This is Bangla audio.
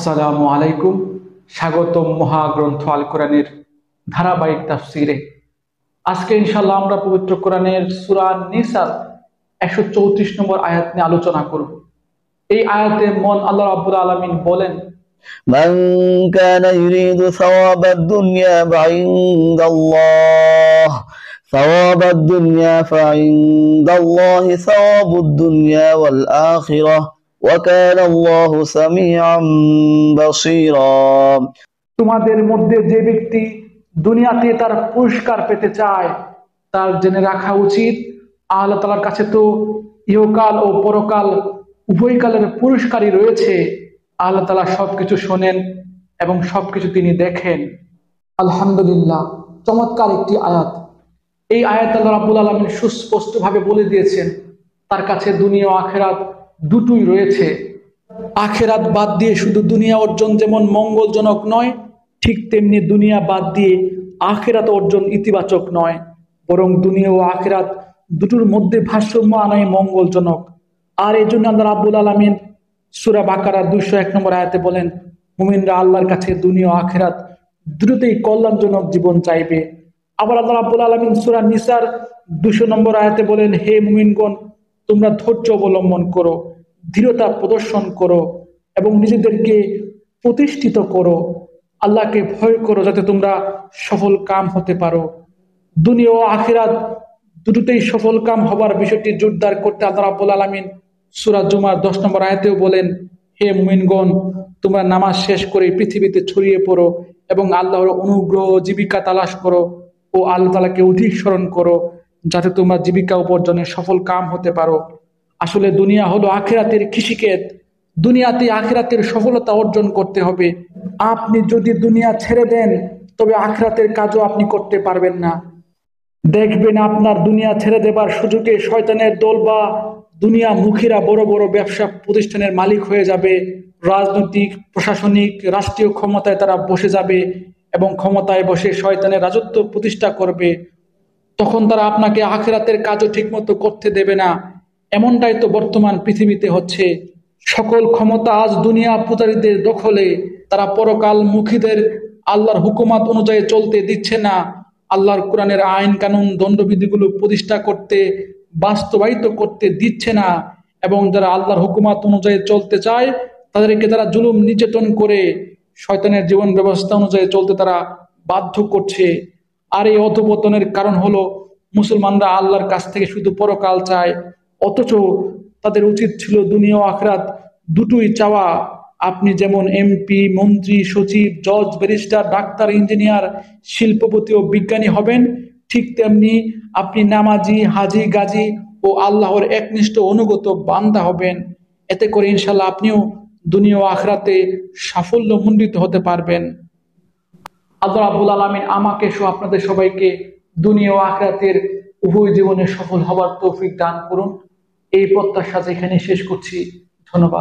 আসসালামু আলাইকুম। স্বাগতম মহাগ্রন্থ আল কোরআনের ধারাবাহিক তাফসিরে। আজকে ইনশাআল্লাহ আমরা পবিত্র কোরআনের সূরা নিসার 134 নম্বর আয়াত নিয়ে আলোচনা করব। এই আয়াতে মন আল্লাহ রাব্বুল আলামিন বলেন, من كان يريد ثواب الدنيا فعند الله ثواب الدنيا فعند الله ثواب الدنيا والآخرة وكان الله سميعا بصيرا। তোমাদের মধ্যে যে ব্যক্তি দুনিয়াতে তার পুরস্কার পেতে চায় তার জেনে রাখা উচিত আল্লাহ তাআলার কাছে তো ইহকাল ও পরকাল উভয় কালের পুরস্কারই রয়েছে। আল্লাহ তাআলা সবকিছু শোনেন এবং সবকিছু তিনি দেখেন। আলহামদুলিল্লাহ, চমৎকার একটি আয়াত। এই আয়াত আল্লাহ রাব্বুল আলামিন সুস্পষ্টভাবে বলে দিয়েছেন তার কাছে দুনিয়া ও আখিরাত দুটোই রয়েছে। আখিরাত বাদ দিয়ে শুধু দুনিয়া অর্জন যেমন মঙ্গলজনক নয়, ঠিক তেমনি দুনিয়া বাদ দিয়ে আখিরাত অর্জন ইতিবাচক নয়, বরং দুনিয়া ও আখিরাত দুটোর মধ্যে ভারসাম্য আনাই মঙ্গলজনক। আর এই জন্য আল্লাহ রাব্বুল আলামিন সূরা বাকারা 201 নম্বর আয়াতে বলেন, মুমিনরা আল্লাহর কাছে দুনিয়া ও আখিরাত দুটোতেই কল্যাণজনক জীবন চাইবে। আবার আল্লাহ রাব্বুল আলামিন সূরা নিসার 200 নম্বর আয়াতে বলেন, হে মুমিনগণ, তোমরা ধৈর্য অবলম্বন করো, দৃঢ়তা প্রদর্শন করো এবং নিজেদেরকে প্রতিষ্ঠিত করো, আল্লাহকে ভয় করো যাতে তোমরা সফল কাম হতে পারো। দুনিয়া ও আখিরাত দুটোতেই সফল কাম হবার বিষয়টি জোরদার করতে আল্লাহ রাব্বুল আলামিন সূরা জুমার 10 নম্বর আয়াতেও বলেন, হে মুমিনগণ, তোমরা নামাজ শেষ করে পৃথিবীতে ছড়িয়ে পড়ো এবং আল্লাহর অনুগ্রহ জীবিকা তালাশ করো ও আল্লাহ তাআলাকে অধিক স্মরণ করো যাতে তোমরা জীবিকা উপার্জনে সফল কাম হতে পারো। আসলে দুনিয়া হলো আখিরাতের কৃষিক্ষেত। দুনিয়াতে আখিরাতের সফলতা অর্জন করতে হবে। আপনি যদি দুনিয়া ছেড়ে দেন তবে আখিরাতের কাজও আপনি করতে পারবেন না। দেখবেন আপনার দুনিয়া ছেড়ে দেবার সুযোগে শয়তানের দল বা দুনিয়া মুখীরা বড় বড় ব্যবসা প্রতিষ্ঠানের মালিক হয়ে যাবে, রাজনৈতিক প্রশাসনিক রাষ্ট্রীয় ক্ষমতায় তারা বসে যাবে এবং ক্ষমতায় বসে শয়তানের রাজত্ব প্রতিষ্ঠা করবে। তখন তারা আপনাকে আখিরাতের কাজও ঠিকমতো করতে দেবে না। এমনটাই তো বর্তমান পৃথিবীতে হচ্ছে। সকল ক্ষমতা আজ দুনিয়া পূজারীদের দখলে। তারা পরকাল মুখীদের আল্লাহর হুকুমাত অনুযায়ী চলতে দিচ্ছে না, আল্লাহর কোরআনের আইন কানুন দণ্ডবিধিগুলো প্রতিষ্ঠা করতে বাস্তবায়িত করতে দিচ্ছে না এবং যারা আল্লাহর হুকুমাত অনুযায়ী চলতে চায় তাদেরকে তারা জুলুম নির্যাতন করে শয়তানের জীবন ব্যবস্থা অনুযায়ী চলতে তারা বাধ্য করছে। আর এই অধঃপতনের কারণ হলো মুসলমানরা আল্লাহর কাছ থেকে শুধু পরকাল চায়, অথচ তাদের উচিত ছিল দুনিয়া ও আখিরাত দুটোই চাওয়া। আপনি যেমন এমপি, মন্ত্রী, সচিব, জজ, ব্যারিস্টার, ডাক্তার, ইঞ্জিনিয়ার, শিল্পপতি ও বিজ্ঞানী হবেন, ঠিক তেমনি আপনি নামাজি, হাজি, গাজী ও আল্লাহর একনিষ্ঠ অনুগত বান্দা হবেন। এতে করে ইনশাল্লাহ আপনিও দুনিয়া ও আখিরাতে সাফল্য মণ্ডিত হতে পারবেন। আল্লাহ রাব্বুল আলামিন আমাকে সহ আপনাদের সবাইকে দুনিয়া ও আখিরাতের উভয় জীবনে সফল হবার তৌফিক দান করুন। এই প্রত্যাশা এখানে শেষ করছি। ধন্যবাদ।